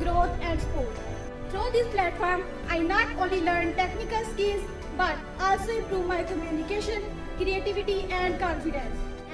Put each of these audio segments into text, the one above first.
growth and sport. Through this platform, I not only learned technical skills but also improve my communication, creativity and confidence.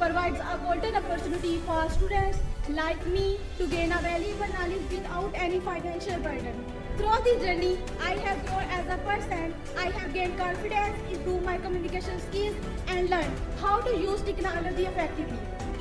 provides a golden opportunity for students like me to gain a valuable knowledge without any financial burden. Throughout this journey, I have grown as a person. I have gained confidence, improved my communication skills, and learned how to use technology effectively.